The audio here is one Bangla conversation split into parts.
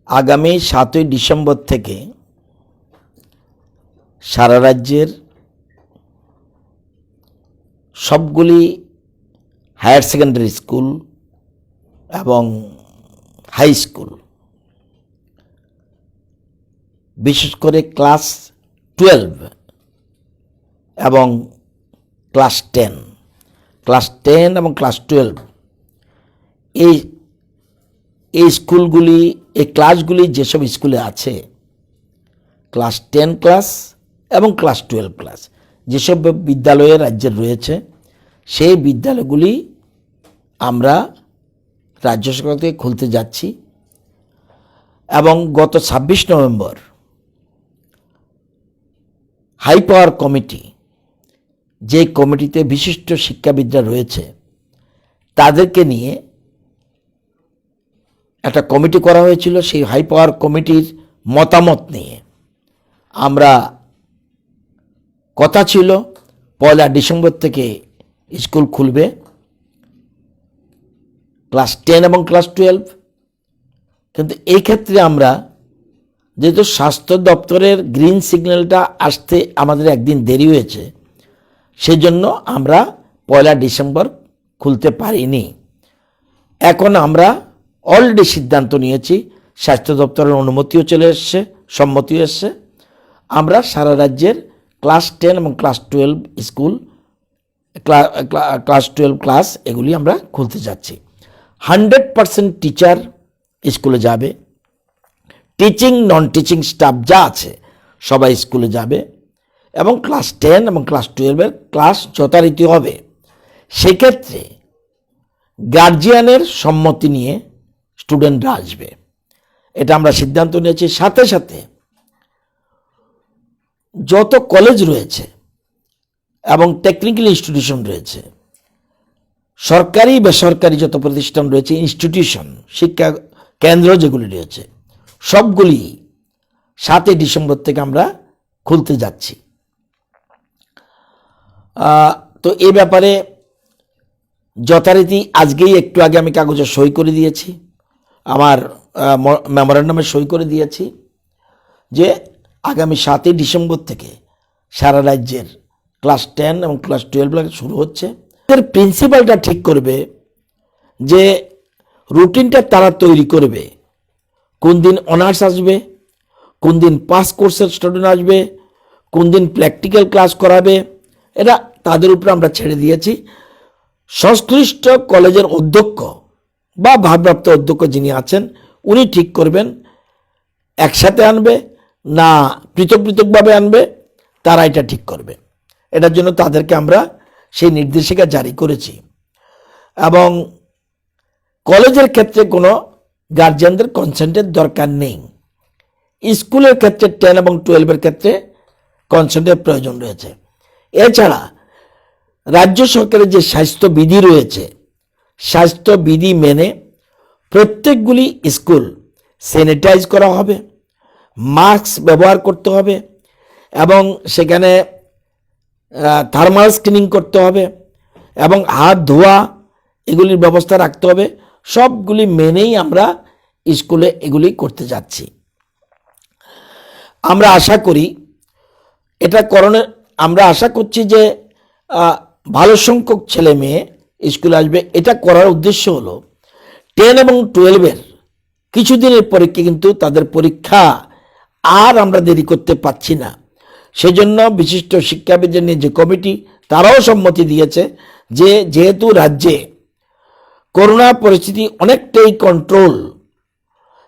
আগামী 7ই ডিসেম্বর থেকে সারা রাজ্যের সবগুলি হায়ার সেকেন্ডারি স্কুল এবং হাই স্কুল, বিশেষ করে ক্লাস 12 এবং ক্লাস 10 এবং ক্লাস 12 এই স্কুলগুলি, এই ক্লাসগুলি যেসব স্কুলে আছে, ক্লাস 10 ক্লাস এবং ক্লাস 12 ক্লাস যেসব বিদ্যালয়ে রাজ্যের রয়েছে, সেই বিদ্যালয়গুলি আমরা রাজ্য সরকার থেকে খুলতে যাচ্ছি। এবং গত 26 নভেম্বর হাই পাওয়ার কমিটি, যে কমিটিতে বিশিষ্ট শিক্ষাবিদরা রয়েছে, তাদেরকে নিয়ে একটা কমিটি করা হয়েছিল। সেই হাই পাওয়ার কমিটির মতামত নিয়ে আমরা কথা ছিল 1 ডিসেম্বর থেকে স্কুল খুলবে ক্লাস 10 এবং ক্লাস 12। কিন্তু এই ক্ষেত্রে আমরা যেহেতু স্বাস্থ্য দপ্তরের গ্রিন সিগন্যালটা আসতে আমাদের একদিন দেরি হয়েছে, সেজন্য আমরা 1 ডিসেম্বর খুলতে পারিনি। এখন আমরা অলরেডি সিদ্ধান্ত নিয়েছি, স্বাস্থ্য দপ্তরের অনুমতিও চলে এসছে, সম্মতিও এসছে। আমরা সারা রাজ্যের ক্লাস 10 এবং ক্লাস 12 স্কুল, ক্লাস 12 ক্লাস এগুলি আমরা খুলতে যাচ্ছি। 100% টিচার স্কুলে যাবে, টিচিং নন টিচিং স্টাফ যা আছে সবাই স্কুলে যাবে, এবং ক্লাস 10 এবং ক্লাস 12-এর ক্লাস যথারীতি হবে। সেক্ষেত্রে গার্জিয়ানের সম্মতি নিয়ে স্টুডেন্টরা আসবে, এটা আমরা সিদ্ধান্ত নিয়েছি। সাথে সাথে যত কলেজ রয়েছে এবং টেকনিক্যাল ইনস্টিটিউশন রয়েছে, সরকারি বেসরকারি যত প্রতিষ্ঠান রয়েছে, ইনস্টিটিউশন, শিক্ষা কেন্দ্র যেগুলি রয়েছে, সবগুলি 7ই ডিসেম্বর থেকে আমরা খুলতে যাচ্ছি। তো এই ব্যাপারে যথারীতি আজকেই একটু আগে আমি কাগজে সই করে দিয়েছি, আমার মেমোরেন্ডামে সই করে দিয়েছি যে আগামী 7ই ডিসেম্বর থেকে সারা রাজ্যের ক্লাস 10 এবং ক্লাস 12 শুরু হচ্ছে। এর প্রিন্সিপালটা ঠিক করবে যে রুটিনটা তারা তৈরি করবে, কোন দিন অনার্স আসবে, কোন দিন পাস কোর্সের স্টুডেন্ট আসবে, কোন দিন প্র্যাকটিক্যাল ক্লাস করাবে, এটা তাদের উপরে আমরা ছেড়ে দিয়েছি। সংশ্লিষ্ট কলেজের অধ্যক্ষ বা ভারপ্রাপ্ত অধ্যক্ষ যিনি আছেন, উনি ঠিক করবেন একসাথে আনবে না পৃথক পৃথকভাবে আনবে, তারা এটা ঠিক করবে। এটার জন্য তাদেরকে আমরা সেই নির্দেশিকা জারি করেছি। এবং কলেজের ক্ষেত্রে কোনো গার্জিয়ানদের কনসেন্টের দরকার নেই। স্কুলের ক্ষেত্রে 10 এবং 12-এর ক্ষেত্রে কনসেন্টের প্রয়োজন রয়েছে। এছাড়া রাজ্য সরকারের যে স্বাস্থ্যবিধি রয়েছে, স্বাস্থ্যবিধি মেনে প্রত্যেকগুলি স্কুল স্যানিটাইজ করা হবে, মাস্ক ব্যবহার করতে হবে, এবং সেখানে থার্মাল স্ক্রিনিং করতে হবে, এবং হাত ধোয়া এগুলির ব্যবস্থা রাখতে হবে। সবগুলি মেনেই আমরা স্কুলে এগুলি করতে যাচ্ছি। আমরা আশা করি এটা করণের, আমরা আশা করছি যে ভালো সংখ্যক ছেলে মেয়ে স্কুলে আসবে। এটা করার উদ্দেশ্য হলো 10 এবং 12-এর কিছুদিনের পরীক্ষা, কিন্তু তাদের পরীক্ষা আর আমরা দেরি করতে পারছি না। সেজন্য বিশিষ্ট শিক্ষাবিদদের নিয়ে যে কমিটি, তারাও সম্মতি দিয়েছে যে যেহেতু রাজ্যে করোনা পরিস্থিতি অনেকটাই কন্ট্রোল,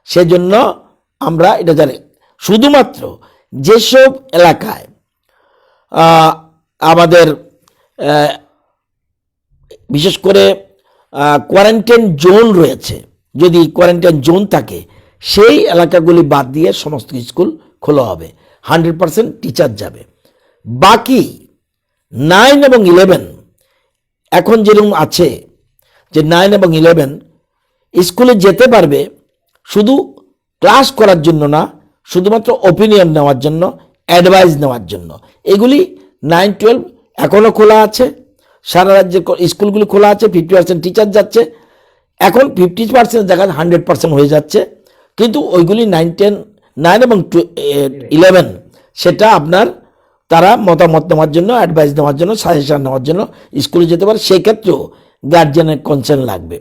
সেজন্য আমরা এটা জানি। শুধুমাত্র যেসব এলাকায় আমাদের বিশেষ করে কোয়ারেন্টাইন জোন রয়েছে, যদি কোয়ারেন্টাইন জোন থাকে, সেই এলাকাগুলি বাদ দিয়ে সমস্ত স্কুল খোলা হবে, 100% টিচার যাবে। বাকি 9 এবং 11 এখন যেরকম আছে, যে 9 এবং 11 স্কুলে যেতে পারবে, শুধু ক্লাস করার জন্য না, শুধুমাত্র ওপিনিয়ন নেওয়ার জন্য, অ্যাডভাইস নেওয়ার জন্য। এগুলি 9, 12 এখনও খোলা আছে, সারা রাজ্যের স্কুলগুলি খোলা আছে, 50% টিচার যাচ্ছে। এখন 50% জায়গায় 100% হয়ে যাচ্ছে। কিন্তু ওইগুলি 9 এবং 11 সেটা আপনার তারা মতামত নেওয়ার জন্য, অ্যাডভাইস নেওয়ার জন্য, সাজেশন নেওয়ার জন্য স্কুলে যেতে পারে। সেই ক্ষেত্রেও গার্জিয়ানের কনসার্ন লাগবে।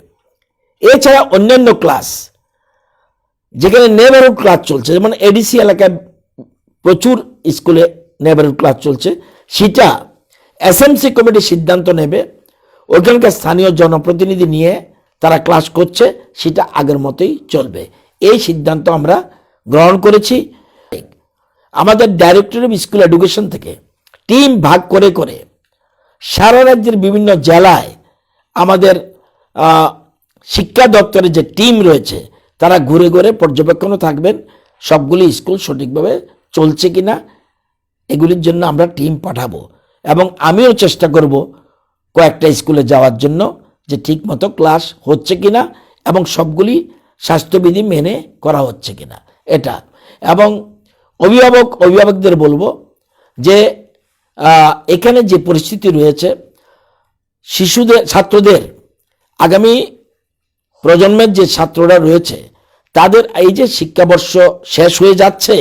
এছাড়া অন্যান্য ক্লাস যেখানে নেবারহুড ক্লাস চলছে, যেমন এডিসি এলাকায় প্রচুর স্কুলে নেবারহুড ক্লাস চলছে, সেটা এসএমসি কমিটি সিদ্ধান্ত নেবে। ওইখানকার স্থানীয় জনপ্রতিনিধি নিয়ে তারা ক্লাস করছে, সেটা আগের মতোই চলবে। এই সিদ্ধান্ত আমরা গ্রহণ করেছি। আমাদের ডাইরেক্টর অফ স্কুল এডুকেশন থেকে টিম ভাগ করে করে সারা রাজ্যের বিভিন্ন জেলায় আমাদের শিক্ষা দপ্তরের যে টিম রয়েছে তারা ঘুরে ঘুরে পর্যবেক্ষণও থাকবেন, সবগুলি স্কুল সঠিকভাবে চলছে কিনা এগুলির জন্য আমরা টিম পাঠাবো। এবং আমিও চেষ্টা করব কয়েকটা স্কুলে যাওয়ার জন্য, যে ঠিকমতো ক্লাস হচ্ছে কিনা এবং সবগুলি স্বাস্থ্যবিধি মেনে করা হচ্ছে কিনা এটা। এবং অভিভাবকদের বলবো যে এখানে যে পরিস্থিতি রয়েছে, ছাত্রদের আগামী প্রজন্মের যে ছাত্ররা রয়েছে তাদের এই যে শিক্ষাবর্ষ শেষ হয়ে যাচ্ছে,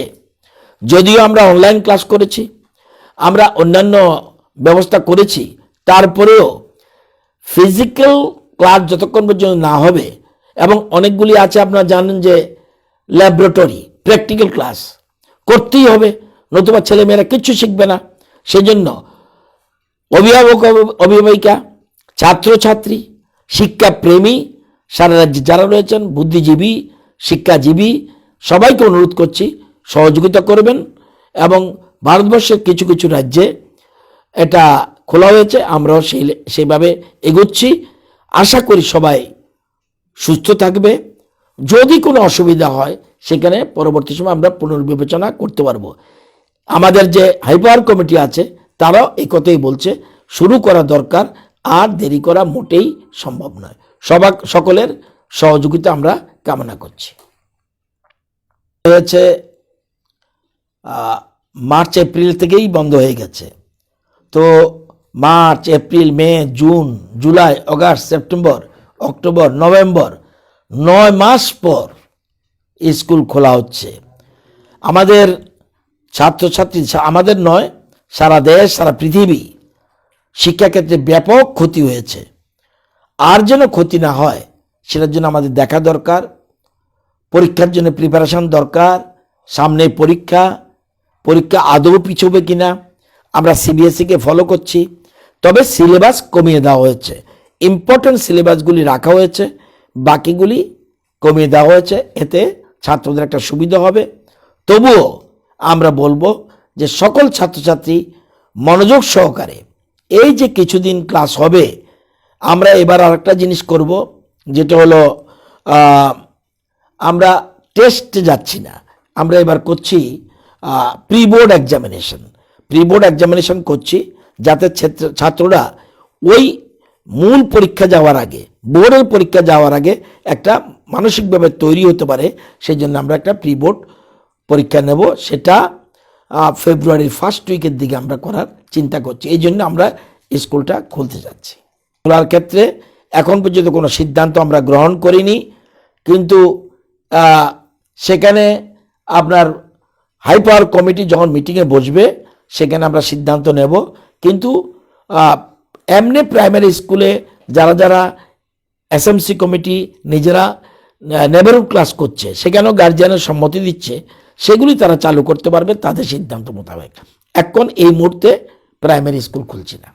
যদিও আমরা অনলাইন ক্লাস করেছি, আমরা অন্যান্য ব্যবস্থা করেছি, তারপরেও ফিজিক্যাল ক্লাস যতক্ষণ পর্যন্ত না হবে, এবং অনেকগুলি আছে আপনারা জানেন যে ল্যাবরেটরি প্র্যাকটিক্যাল ক্লাস করতেই হবে, নতুবা ছেলেমেয়েরা কিচ্ছু শিখবে না। সেজন্য অভিভাবিকা, ছাত্রছাত্রী, শিক্ষাপ্রেমী সারা রাজ্যে যারা রয়েছেন, বুদ্ধিজীবী, শিক্ষাজীবী, সবাইকে অনুরোধ করছি সহযোগিতা করবেন। এবং ভারতবর্ষের কিছু কিছু রাজ্যে এটা খোলা হয়েছে, আমরাও সেইভাবে এগোচ্ছি। আশা করি সবাই সুস্থ থাকবে। যদি কোনো অসুবিধা হয় সেখানে পরবর্তী সময় আমরা পুনর্বিবেচনা করতে পারবো। আমাদের যে হাইপাওয়ার কমিটি আছে তারাও এই কথাই বলছে, শুরু করা দরকার, আর দেরি করা মোটেই সম্ভব নয়। সকলের সহযোগিতা আমরা কামনা করছি। হয়েছে মার্চ এপ্রিল থেকেই বন্ধ হয়ে গেছে, তো March April May June July August September October November 9 মাস পর স্কুল খোলা হচ্ছে। আমাদের ছাত্রছাত্রী, আমাদের নয়, সারা দেশ সারা পৃথিবী শিক্ষাক্ষেত্রে ব্যাপক ক্ষতি হয়েছে। আর যেন ক্ষতি না হয় সেটার জন্য আমাদের দেখা দরকার, পরীক্ষার জন্য প্রিপারেশন দরকার। সামনে পরীক্ষা আদৌ পিছবে কিনা, আমরা সিবিএসইকে ফলো করছি, তবে সিলেবাস কমিয়ে দেওয়া হয়েছে। ইম্পর্টেন্ট সিলেবাসগুলি রাখা হয়েছে, বাকিগুলি কমিয়ে দেওয়া হয়েছে। এতে ছাত্রদের একটা সুবিধা হবে। তবুও আমরা বলবো যে সকল ছাত্রছাত্রী মনোযোগ সহকারে এই যে কিছুদিন ক্লাস হবে, আমরা এবার আরেকটা জিনিস করব, যেটা হলো আমরা টেস্টে যাচ্ছি না, আমরা এবার করছি প্রি বোর্ড এক্সামিনেশন করছি, যাতে ছাত্ররা ওই মূল পরীক্ষা যাওয়ার আগে, বোর্ডের পরীক্ষা যাওয়ার আগে একটা মানসিকভাবে তৈরি হতে পারে। সেই জন্য আমরা একটা প্রি বোর্ড পরীক্ষা নেব, সেটা ফেব্রুয়ারির ফার্স্ট উইকের দিকে আমরা করার চিন্তা করছি। এই জন্য আমরা স্কুলটা খুলতে যাচ্ছি। খোলার ক্ষেত্রে এখন পর্যন্ত কোনো সিদ্ধান্ত আমরা গ্রহণ করিনি, কিন্তু সেখানে আপনার হাই পাওয়ার কমিটি যখন মিটিংয়ে বসবে সেখানে আমরা সিদ্ধান্ত নেব। কিন্তু এমনি প্রাইমারি স্কুলে যারা এসএমসি কমিটি নিজেরা নেবারহুড ক্লাস করছে, সেখানেও গার্জিয়ানের সম্মতি দিচ্ছে, সেগুলি তারা চালু করতে পারবে তাদের সিদ্ধান্ত মোতাবেক। এখন এই মুহূর্তে প্রাইমারি স্কুল খুলছি না।